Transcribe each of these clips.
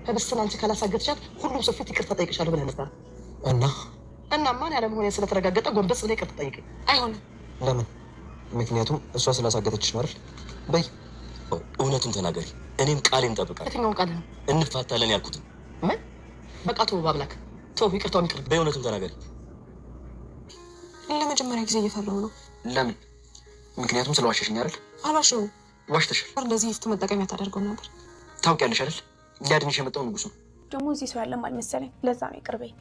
ህብስትን አንቺ ካላሳገትሻት ሁሉም ሰው ፊት ይቅርታ ጠይቅሻለሁ ብለህ ነበር እና ማን ያለመሆኔ ስለተረጋገጠ ጎንበስ ብለህ ይቅርታ ጠይቅ። አይሆንም። ለምን? ምክንያቱም እሷ ስላሳገተችሽ ነው አይደል? በይ እውነቱን ተናገሪ። እኔም ቃሌን እጠብቃለሁ። የትኛውን ቃል ነው? እንፋታለን ያልኩትን። ምን? በቃ ተው ባምላክ ተው፣ ይቅርታውን ይቅር። በይ እውነቱን ተናገሪ። ለመጀመሪያ ጊዜ እየፈራሁ ነው። ለምን? ምክንያቱም ስለዋሸሽኝ አይደል? አልዋሸሁም። ዋሽተሻል። እንደዚህ ፍት መጠቀሚያ ታደርገው ነበር። ታውቂያለሽ አይደል? ሊያድንሽ የመጣው ንጉሱ ነው። ደግሞ እዚህ ሰው ያለም አልመሰለኝ። ለዛ ነው ይቅርበኝ።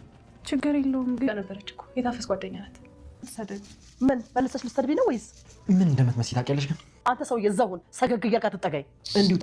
ችግር የለውም። ግን ነበረች እኮ የታፈስ ጓደኛ ናት። ሰደብ ምን መልሰሽ ልትሰድቢ ነው ወይስ ምን እንደምትመስይ ታውቂያለሽ? ግን አንተ ሰው የዛውን ሰገግ እያልክ አትጠጋኝ እንዲሁ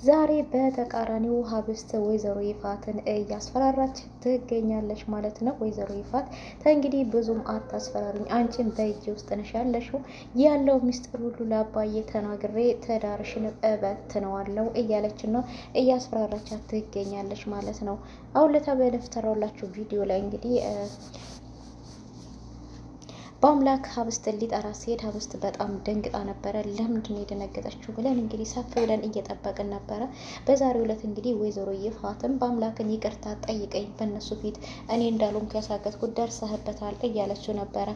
ዛሬ በተቃራኒው ሀብስት ወይዘሮ ይፋትን እያስፈራራች ትገኛለች ማለት ነው። ወይዘሮ ይፋት እንግዲህ ብዙም አታስፈራሪኝ፣ አንቺን በእጅ ውስጥ ነሽ ያለሽው፣ ያለው ሚስጥር ሁሉ ለአባዬ ተናግሬ ትዳርሽን እበትነዋለሁ እያለች ነው እያስፈራራቻት ትገኛለች ማለት ነው። አሁን ለታ በደፍተራውላችሁ ቪዲዮ ላይ እንግዲህ በአምላክ ሀብስት ሊጠራ ሲሄድ ሀብስት በጣም ደንግጣ ነበረ። ለምንድን ነው የደነገጠችው ብለን እንግዲህ ሰፍ ብለን እየጠበቅን ነበረ። በዛሬው ዕለት እንግዲህ ወይዘሮ ይፋትም በአምላክን ይቅርታ ጠይቀኝ፣ በእነሱ ፊት እኔ እንዳልሆንኩ ያሳገትኩት ደርሰህበታል እያለችው ነበረ።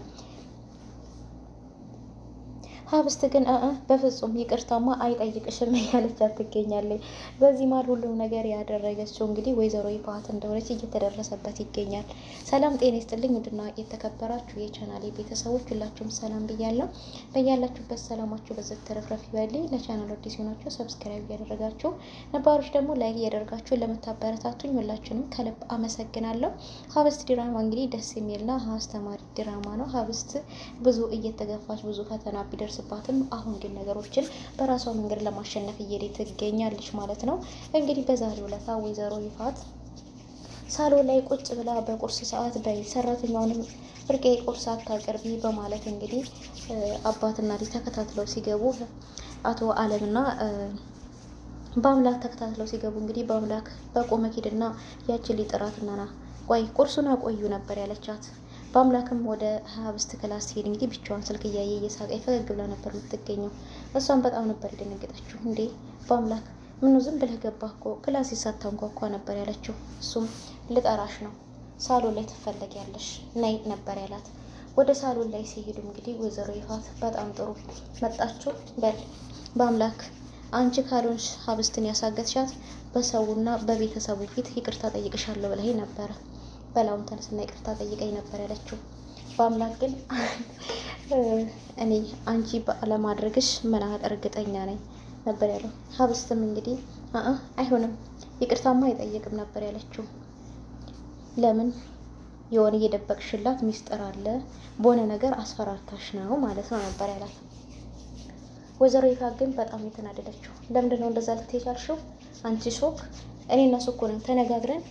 ሀብስት ግን በፍጹም ይቅርታማ አይጠይቅሽም እያለቻት ትገኛለች። በዚህ ማል ሁሉም ነገር ያደረገችው እንግዲህ ወይዘሮ ይፋት እንደሆነች እየተደረሰበት ይገኛል። ሰላም ጤና ይስጥልኝ ውድና የተከበራችሁ የቻናሌ ቤተሰቦች ሁላችሁም ሰላም ብያለሁ። በያላችሁበት ሰላማችሁ በዘት ተረፍረፍ ይበልኝ። ለቻናሉ አዲስ ሆናችሁ ሰብስክራይብ እያደረጋችሁ ነባሮች ደግሞ ላይክ እያደረጋችሁ ለምታበረታቱኝ ሁላችሁንም ከልብ አመሰግናለሁ። ሀብስት ድራማ እንግዲህ ደስ የሚልና አስተማሪ ድራማ ነው። ሀብስት ብዙ እየተገፋች ብዙ ፈተና ቢደርስ ባትም አሁን ግን ነገሮችን በራሷ መንገድ ለማሸነፍ እየሄደች ትገኛለች ማለት ነው። እንግዲህ በዛሬው ዕለት ወይዘሮ ይፋት ሳሎን ላይ ቁጭ ብላ በቁርስ ሰዓት ሰራተኛውንም ብርቄ ቁርስ አታቀርቢ በማለት እንግዲህ አባትና ልጅ ተከታትለው ሲገቡ አቶ አለምና በአምላክ ተከታትለው ሲገቡ እንግዲህ በአምላክ በቆመ ሂድና ያችን ሊጥራትና ና ቆይ ቁርሱን አቆዩ ነበር ያለቻት። በአምላክም ወደ ሀብስት ክላስ ሲሄድ እንግዲህ ብቻዋን ስልክ እያየ እየሳቀኝ ፈገግ ብላ ነበር የምትገኘው። እሷን በጣም ነበር የደነገጠችው። እንዴ በአምላክ ምኑ ዝም ብለህ ገባህ እኮ ክላስ ሳታንኳኳ ነበር ያለችው። እሱም ልጠራሽ ነው ሳሎን ላይ ትፈለጊያለሽ ነይ ነበር ያላት። ወደ ሳሎን ላይ ሲሄዱ እንግዲህ ወይዘሮ ይፋት በጣም ጥሩ መጣችሁ፣ በል በአምላክ አንቺ ካልሆንሽ ሀብስትን ያሳገትሻት በሰውና በቤተሰቡ ፊት ይቅርታ ጠይቅሻለሁ ብለህ ነበረ፣ በላውን ተነስና ይቅርታ ጠይቀኝ ነበር ያለችው። በአምላክ ግን እኔ አንቺ ባለማድረግሽ ምን ያህል እርግጠኛ ነኝ ነበር ያለው። ሀብስትም እንግዲህ አይሆንም ይቅርታማ አይጠይቅም ነበር ያለችው። ለምን የሆነ እየደበቅሽላት ሚስጥር አለ፣ በሆነ ነገር አስፈራርታሽ ነው ማለት ነው ነበር ያላት። ወይዘሮ ይፋት ግን በጣም የተናደደችው ለምንድን ነው እንደዛ ልትሄጃልሽው? አንቺ ሾክ እኔ እና እሱ እኮ ነን ተነጋግረን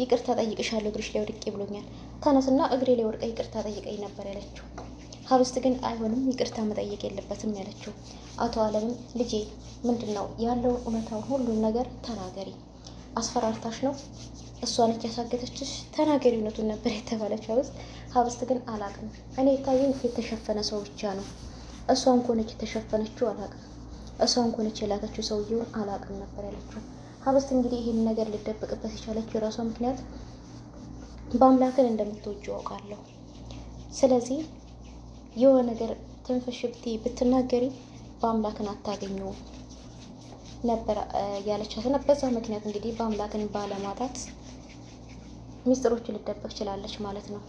ይቅርታ ጠይቅሻለሁ እግርሽ ላይ ወድቄ ብሎኛል፣ ተነስና እግሬ ላይ ወድቀ ይቅርታ ጠይቀኝ ነበር ያለችው። ሀብስት ግን አይሆንም ይቅርታ መጠየቅ የለበትም ያለችው። አቶ አለምን ልጄ ምንድን ነው ያለውን እውነታውን ሁሉን ነገር ተናገሪ፣ አስፈራርታሽ ነው እሷ ነች ያሳገተችሽ፣ ተናገሪ እውነቱን ነበር የተባለችው። ሀብስት ግን አላቅም፣ እኔ የታየኝ የተሸፈነ ሰው ብቻ ነው፣ እሷን ኮነች የተሸፈነችው አላቅም፣ እሷን ኮነች የላከችው ሰውየውን አላቅም ነበር ያለችው። ሀብስት እንግዲህ ይህን ነገር ልደብቅበት የቻለችው የራሷ ምክንያት በአምላክን እንደምትወጂው አውቃለሁ፣ ስለዚህ የሆነ ነገር ትንፍሽ ብትናገሪ በአምላክን አታገኘውም ነበር ያለቻት። በዛ ምክንያት እንግዲህ በአምላክን ባለማጣት ሚስጥሮችን ልደብቅ ችላለች ማለት ነው።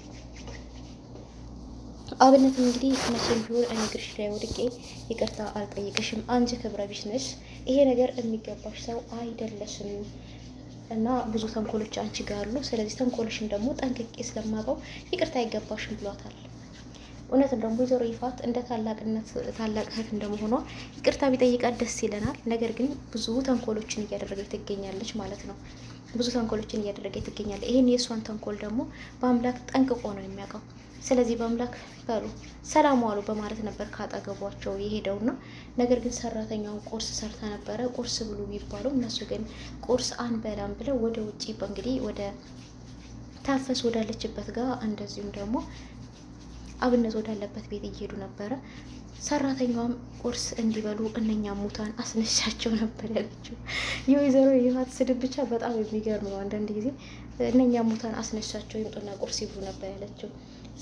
አብነትም እንግዲህ መቼም ቢሆን እኔ እግርሽ ላይ ወድቄ ይቅርታ አልጠይቅሽም፣ አንቺ ክብረ ቢስ ነሽ፣ ይሄ ነገር የሚገባሽ ሰው አይደለሽም እና ብዙ ተንኮሎች አንቺ ጋር አሉ፣ ስለዚህ ተንኮሎሽን ደግሞ ጠንቅቄ ስለማውቀው ይቅርታ አይገባሽም ብሏታል። እውነትም ደግሞ ወይዘሮ ይፋት እንደ ታላቅ እህት እንደመሆኗ ይቅርታ ቢጠይቃት ደስ ይለናል። ነገር ግን ብዙ ተንኮሎችን እያደረገች ትገኛለች ማለት ነው። ብዙ ተንኮሎችን እያደረገ ትገኛለች። ይሄን የእሷን ተንኮል ደግሞ በአምላክ ጠንቅቆ ነው የሚያውቀው። ስለዚህ በአምላክ በሉ ሰላም ዋሉ በማለት ነበር ካጠገቧቸው የሄደውና ነገር ግን ሰራተኛውን ቁርስ ሰርታ ነበረ። ቁርስ ብሉ ቢባሉ እነሱ ግን ቁርስ አንበላም ብለው ወደ ውጪ እንግዲህ ወደ ታፈስ ወዳለችበት ጋር እንደዚሁም ደግሞ አብነት ወዳለበት ቤት እየሄዱ ነበረ። ሰራተኛዋም ቁርስ እንዲበሉ እነኛ ሙታን አስነሻቸው ነበር ያለችው። የወይዘሮ ይፋት ስድብ ብቻ በጣም የሚገርም ነው። አንዳንድ ጊዜ እነኛ ሙታን አስነሻቸው ይምጡና ቁርስ ይብሉ ነበር ያለችው።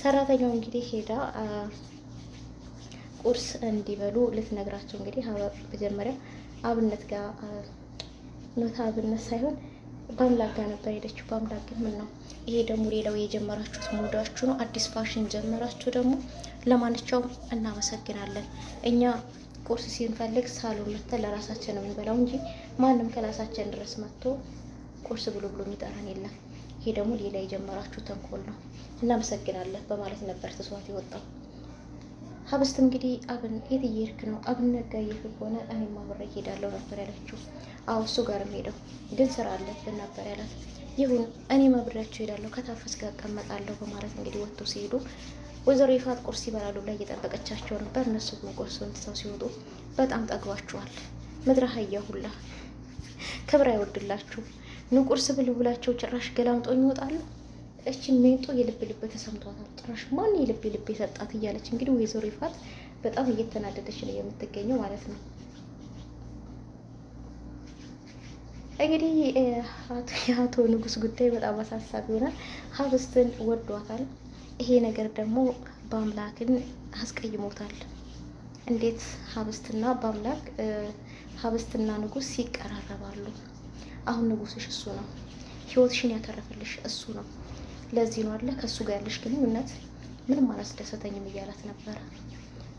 ሰራተኛው እንግዲህ ሄዳ ቁርስ እንዲበሉ ልትነግራቸው እንግዲህ መጀመሪያ አብነት ጋር ኖታ አብነት ሳይሆን በአምላክ ጋር ነበር ሄደችው። በአምላክ ግን ምን ነው ይሄ ደግሞ ሌላው የጀመራችሁት ሙዳችሁ ነው፣ አዲስ ፋሽን ጀመራችሁ ደግሞ። ለማንኛውም እናመሰግናለን። እኛ ቁርስ ሲንፈልግ ሳሎን መጥተን ለራሳችን ነው የምንበላው እንጂ ማንም ከራሳችን ድረስ መጥቶ ቁርስ ብሎ የሚጠራን የለም። ይሄ ደግሞ ሌላ የጀመራችሁ ተንኮል ነው፣ እናመሰግናለን በማለት ነበር ትሷት የወጣው። ሀብስት እንግዲህ አብን የት እየሄድክ ነው? አብን ነጋ እየሄድክ ከሆነ እኔም አብሬ እሄዳለሁ ነበር ያለችው። አዎ እሱ ጋር ሄደው ግን ስራ አለብን ነበር ያላት። ይሁን እኔም አብሬያቸው ሄዳለሁ ከታፈስ ጋር እቀመጣለሁ በማለት እንግዲህ ወጥቶ ሲሄዱ ወይዘሮ ይፋት ቁርስ ይበላሉ ላይ እየጠበቀቻቸው ነበር። እነሱ ቁርሱን ትተው ሲወጡ በጣም ጠግባችኋል፣ ምድረ አህያ ሁላ ክብር አይወድላችሁ፣ ኑ ቁርስ ብሉ ብላቸው ጭራሽ ገላምጦኝ ይወጣሉ። እችን ሜንጦ የልብ ልብ ተሰምቷታል። ጭራሽ ማን የልብ ልብ የሰጣት እያለች እንግዲህ ወይዘሮ ይፋት በጣም እየተናደደች ነው የምትገኘው ማለት ነው። እንግዲህ የአቶ ንጉስ ጉዳይ በጣም አሳሳቢ ሆናል። ሀብስትን ወዷታል። ይሄ ነገር ደግሞ በአምላክን አስቀይሞታል። እንዴት ሀብስትና በአምላክ ሀብስትና ንጉስ ይቀራረባሉ? አሁን ንጉስሽ እሱ ነው፣ ህይወትሽን ያተረፈልሽ እሱ ነው። ለዚህ ነው አለ ከእሱ ጋር ያለሽ ግንኙነት ምንም አላስደሰተኝም እያላት ነበረ።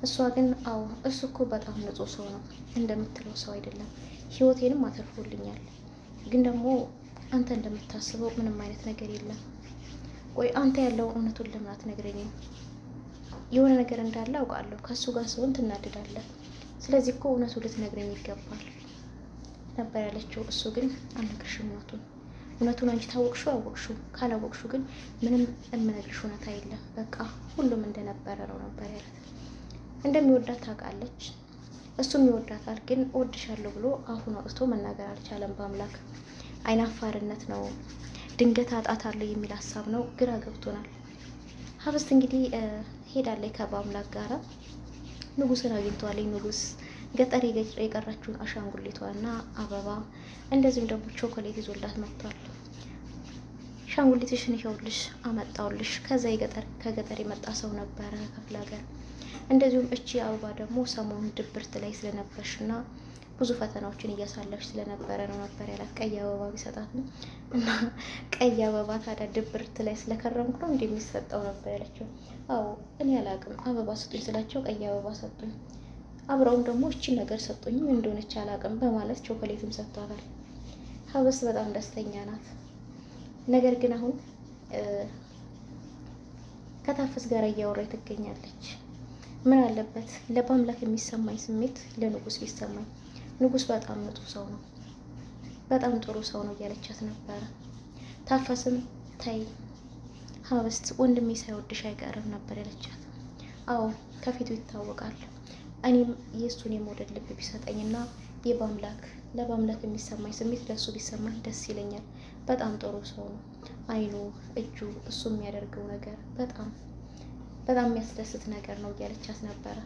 እሷ ግን አዎ እሱ እኮ በጣም ንጹህ ሰው ነው፣ እንደምትለው ሰው አይደለም፣ ህይወቴንም አተርፎልኛል። ግን ደግሞ አንተ እንደምታስበው ምንም አይነት ነገር የለም። ቆይ አንተ ያለው እውነቱን ለምን አትነግረኝም? የሆነ ነገር እንዳለ አውቃለሁ። ከእሱ ጋር ሰውን ትናድዳለህ። ስለዚህ እኮ እውነቱ ልትነግረኝ ይገባል ነበር ያለችው። እሱ ግን አልነግርሽም እውነቱን አንቺ ታወቅሹ አወቅሹ፣ ካላወቅሹ ግን ምንም የምነግርሽ እውነታ የለም። በቃ ሁሉም እንደነበረ ነው ነበር ያለት። እንደሚወዳት ታውቃለች፣ እሱም ይወዳታል። ግን እወድሻለሁ ብሎ አፉን አውጥቶ መናገር አልቻለም። በአምላክ አይናፋርነት ነው፣ ድንገት አጣታለሁ የሚል ሀሳብ ነው። ግራ ገብቶናል። ሀብስት እንግዲህ ሄዳለች ከበአምላክ ጋራ ንጉስን አግኝተዋለች። ንጉስ ገጠር የቀራችውን አሻንጉሊቷና አበባ እንደዚሁም ደግሞ ቾኮሌት ይዞላት መጥቷል። አሻንጉሊትሽን ይኸውልሽ አመጣውልሽ። ከዛ ከገጠር የመጣ ሰው ነበረ ከፍለ ሀገር። እንደዚሁም እቺ አበባ ደግሞ ሰሞኑን ድብርት ላይ ስለነበርሽና ብዙ ፈተናዎችን እያሳለፍሽ ስለነበረ ነው ነበር ያላት። ቀይ አበባ ቢሰጣት ነው እና ቀይ አበባ ታዲያ ድብርት ላይ ስለከረምኩ ነው እንደሚሰጠው ነበር ያለችው። አዎ እኔ አላቅም፣ አበባ ስጡኝ ስላቸው ቀይ አበባ ሰጡኝ። አብረውም ደግሞ እቺ ነገር ሰጡኝ፣ ምን እንደሆነች አላቅም በማለት ቾኮሌትም ሰጥቷታል። ሀብስት በጣም ደስተኛ ናት። ነገር ግን አሁን ከታፈስ ጋር እያወራች ትገኛለች። ምን አለበት ለበአምላክ የሚሰማኝ ስሜት ለንጉስ ቢሰማኝ፣ ንጉስ በጣም ንጹህ ሰው ነው፣ በጣም ጥሩ ሰው ነው እያለቻት ነበረ። ታፈስም ተይ ሀብስት ወንድሜ ሳይወድሽ አይቀርም ነበር ያለቻት። አዎ ከፊቱ ይታወቃል። እኔም የእሱን የመውደድ ልብ ቢሰጠኝና ለበአምላክ የሚሰማኝ ስሜት ለእሱ ቢሰማኝ ደስ ይለኛል። በጣም ጥሩ ሰው ነው። አይኑ፣ እጁ፣ እሱ የሚያደርገው ነገር በጣም የሚያስደስት ነገር ነው እያለቻት ነበረ።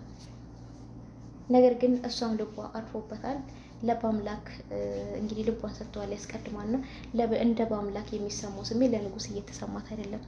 ነገር ግን እሷም ልቧ አርፎበታል። ለበአምላክ እንግዲህ ልቧን ሰጥተዋል ያስቀድማና እንደ በአምላክ የሚሰማው ስሜት ለንጉስ እየተሰማት አይደለም።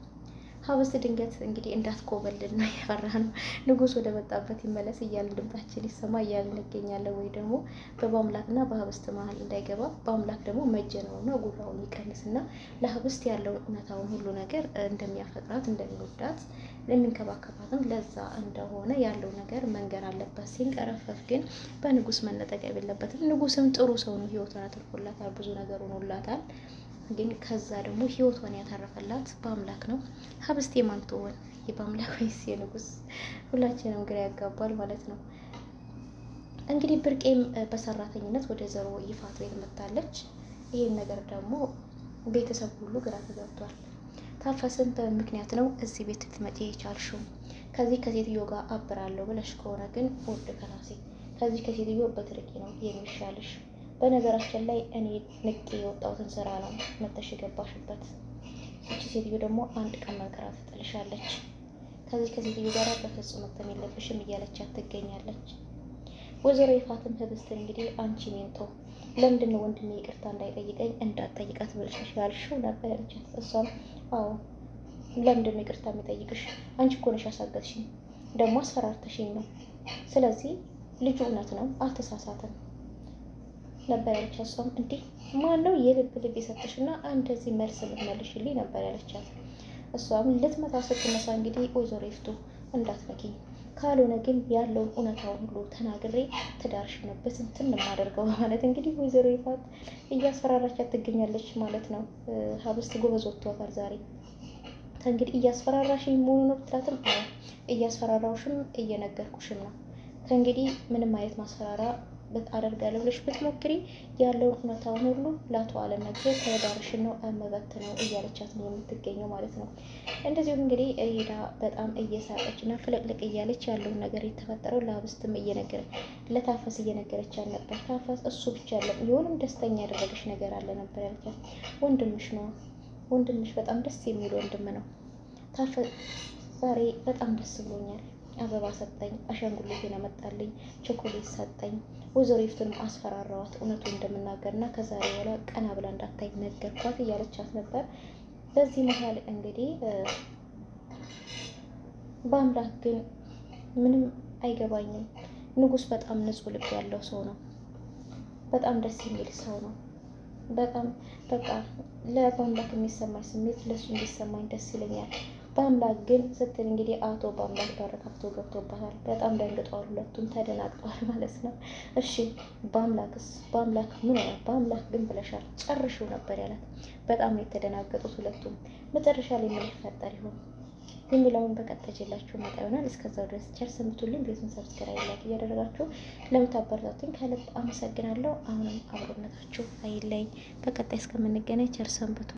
ሀብስት ድንገት እንግዲህ እንዳትቆበልን ነው የፈራ ነው። ንጉስ ወደ መጣበት ይመለስ እያልን ድምጣችን ይሰማ እያልን እንገኛለን። ወይ ደግሞ በበአምላክና በሀብስት መሀል እንዳይገባ በአምላክ ደግሞ መጀነውና ጉራውን ይቀንስና ለሀብስት ያለው እውነታውን ሁሉ ነገር እንደሚያፈቅራት እንደሚወዳት ለሚንከባከባትም ለዛ እንደሆነ ያለው ነገር መንገር አለበት። ሲንቀረፈፍ ግን በንጉስ መነጠቅ የለበትም። ንጉስም ጥሩ ሰው ነው፣ ህይወቷን አትርፎላታል፣ ብዙ ነገር ሆኖላታል። ግን ከዛ ደግሞ ህይወቷን ያተረፈላት በአምላክ ነው። ሀብስት የማን ትሆን? የበአምላክ ወይስ የንጉስ? ሁላችንም ግራ ያጋባል ማለት ነው። እንግዲህ ብርቄም በሰራተኝነት ወደ ዘሮ ይፋት ቤት መጣለች። ይሄን ነገር ደግሞ ቤተሰብ ሁሉ ግራ ተጋብቷል። ታፈስን በምክንያት ነው እዚህ ቤት ልትመጪ የቻልሽው። ከዚህ ከሴትዮ ጋር አብራለሁ ብለሽ ከሆነ ግን ውድ ከራሴ ከዚህ ከሴትዮ በትርቂ ነው የሚሻልሽ። በነገራችን ላይ እኔ ንቄ የወጣሁትን ስራ ነው መተሽ የገባሽበት። እቺ ሴትዮ ደግሞ አንድ ቀን መንከራ ትጥልሻለች። ከዚህ ከሴትዮ ጋር በፍጹም መተም የለብሽም እያለቻት ትገኛለች። ወይዘሮ ይፋትም ህብስትን እንግዲህ አንቺ ሜንቶ ለምንድን ነው ወንድሜ ይቅርታ እንዳይጠይቀኝ እንዳትጠይቃት ብለሽ ያልሽው ነበር ያለቻት። እሷም አዎ ለምንድን ነው ይቅርታ የሚጠይቅሽ? አንቺ እኮ ነሽ ያሳገትሽኝ፣ ደግሞ አስፈራርተሽኝ ነው። ስለዚህ ልጁ እውነት ነው አልተሳሳተም ነበር ያለቻት። እሷም እንዲህ ማን ነው የልብ ልብ የሰጠሽና እንደዚህ መልስ ልትመልሽልኝ ነበር ያለቻት። እሷም ልትመታ ስትነሳ እንግዲህ ወይዘሮ ይፍቱ እንዳትነኪኝ፣ ካልሆነ ግን ያለውን እውነታውን ሁሉ ተናግሬ ትዳርሽ ነው በትንትን የማደርገው ማለት እንግዲህ ወይዘሮ ይፋት እያስፈራራቻት ትገኛለች ማለት ነው። ሀብስት ጎበዝ ወጥቷታል ዛሬ። ከእንግዲህ እያስፈራራሽኝ መሆኑ ነው ብትላትም እያስፈራራውሽም እየነገርኩሽም ነው። ከእንግዲህ ምንም አይነት ማስፈራራ አደርጋለሁ ብለሽ ብትሞክሪ ያለውን እውነታውን ሁሉ ለአቶ አለም ነግሬ ትዳርሽን ነው እመበት ነው እያለቻት ነው የምትገኘው ማለት ነው። እንደዚሁም እንግዲህ ሄዳ በጣም እየሳቀች እና ፍልቅልቅ እያለች ያለውን ነገር የተፈጠረው ለሀብስትም ለታፈስ እየነገረቻት ነበር። ታፈስ እሱ ብቻ ያለም የሆነም ደስተኛ ያደረገች ነገር አለ ነበር ያለቻት። ወንድምሽ ነው፣ ወንድምሽ በጣም ደስ የሚል ወንድም ነው። ታፈስ ዛሬ በጣም ደስ ብሎኛል። አበባ ሰጠኝ፣ አሻንጉሊቴን አመጣልኝ፣ ቾኮሌት ሰጠኝ። ወይዘሮ ይፍቱንም አስፈራራዋት እውነቱን እንደምናገርና ከዛሬ በኋላ ቀና ብላ እንዳታይ ነገርኳት እያለቻት ነበር። በዚህ መሀል እንግዲህ በአምላክ ግን ምንም አይገባኝም። ንጉስ በጣም ንጹህ ልብ ያለው ሰው ነው። በጣም ደስ የሚል ሰው ነው። በጣም በቃ ለበአምላክ የሚሰማኝ ስሜት ለሱ እንዲሰማኝ ደስ ይለኛል። በአምላክ ግን ስትል እንግዲህ አቶ በአምላክ በር ከፍቶ ገብቶባታል። በጣም ደንግጠዋል፣ ሁለቱም ተደናግጠዋል ማለት ነው። እሺ በአምላክስ? በአምላክ ምን ሆነ? በአምላክ ግን ብለሻል ጨርሽው ነበር ያላት። በጣም የተደናገጡት ሁለቱም። መጨረሻ ላይ ምን ይፈጠር ይሆን የሚለውን በቀጣይ ይዤላችሁ መጣ ይሆናል። እስከዛው ድረስ ቸር ሰንብቱልኝ። ቤቱን ሰብስክራይብ፣ ላይክ እያደረጋችሁ ለምታበረታቱኝ ከልብ አመሰግናለሁ። አሁንም አብሮነታችሁ አይለኝ። በቀጣይ እስከምንገናኝ ቸር ሰንብቱ።